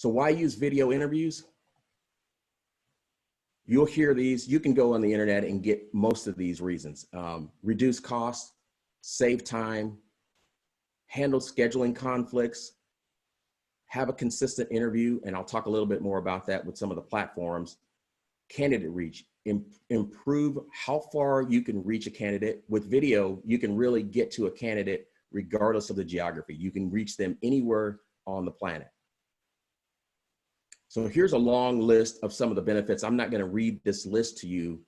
So why use video interviews? You'll hear these. You can go on the internet and get most of these reasons. Reduce costs, save time, handle scheduling conflicts, have a consistent interview, and I'll talk a little bit more about that with some of the platforms. Candidate reach, improve how far you can reach a candidate. With video, you can really get to a candidate regardless of the geography. You can reach them anywhere on the planet. So here's a long list of some of the benefits. I'm not going to read this list to you,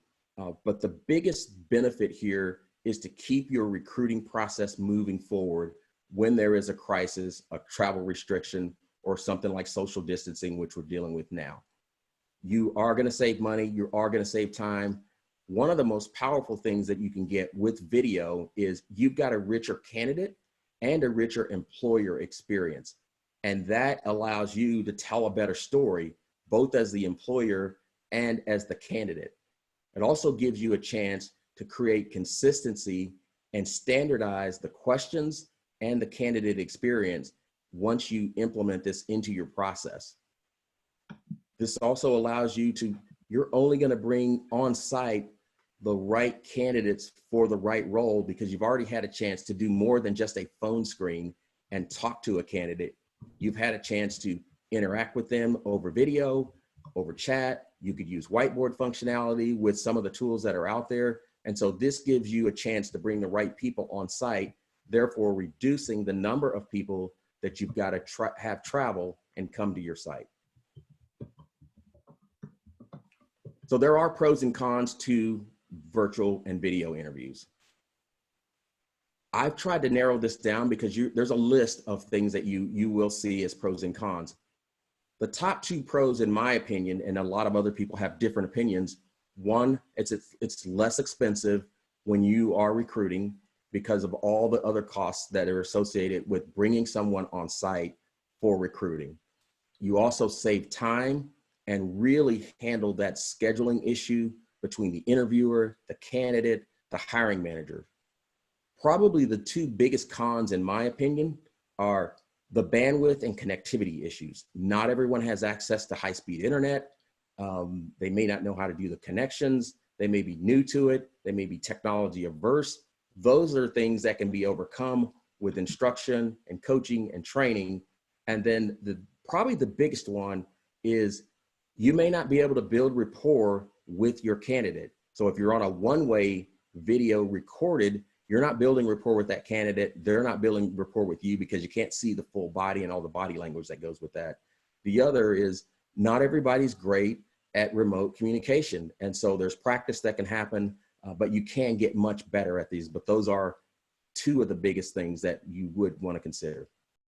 but the biggest benefit here is to keep your recruiting process moving forward when there is a crisis, a travel restriction, or something like social distancing, which we're dealing with now. You are going to save money. You are going to save time. One of the most powerful things that you can get with video is you've got a richer candidate and a richer employer experience. And that allows you to tell a better story, both as the employer and as the candidate. It also gives you a chance to create consistency and standardize the questions and the candidate experience once you implement this into your process. This also allows you to, you're only going to bring on site the right candidates for the right role because you've already had a chance to do more than just a phone screen and talk to a candidate. You've had a chance to interact with them over video, over chat. You could use whiteboard functionality with some of the tools that are out there. And so this gives you a chance to bring the right people on site, therefore reducing the number of people that you've got to have travel and come to your site. So there are pros and cons to virtual and video interviews. I've tried to narrow this down because there's a list of things that you will see as pros and cons. The top two pros, in my opinion, and a lot of other people have different opinions. One, it's less expensive when you are recruiting because of all the other costs that are associated with bringing someone on site for recruiting. You also save time and really handle that scheduling issue between the interviewer, the candidate, the hiring manager. Probably the two biggest cons, in my opinion, are the bandwidth and connectivity issues. Not everyone has access to high-speed internet. They may not know how to do the connections. They may be new to it. They may be technology averse. Those are things that can be overcome with instruction and coaching and training. And then probably the biggest one is you may not be able to build rapport with your candidate. So if you're on a one-way video recorded, you're not building rapport with that candidate. They're not building rapport with you because you can't see the full body and all the body language that goes with that. The other is not everybody's great at remote communication. And so there's practice that can happen, but you can get much better at these. But those are two of the biggest things that you would want to consider.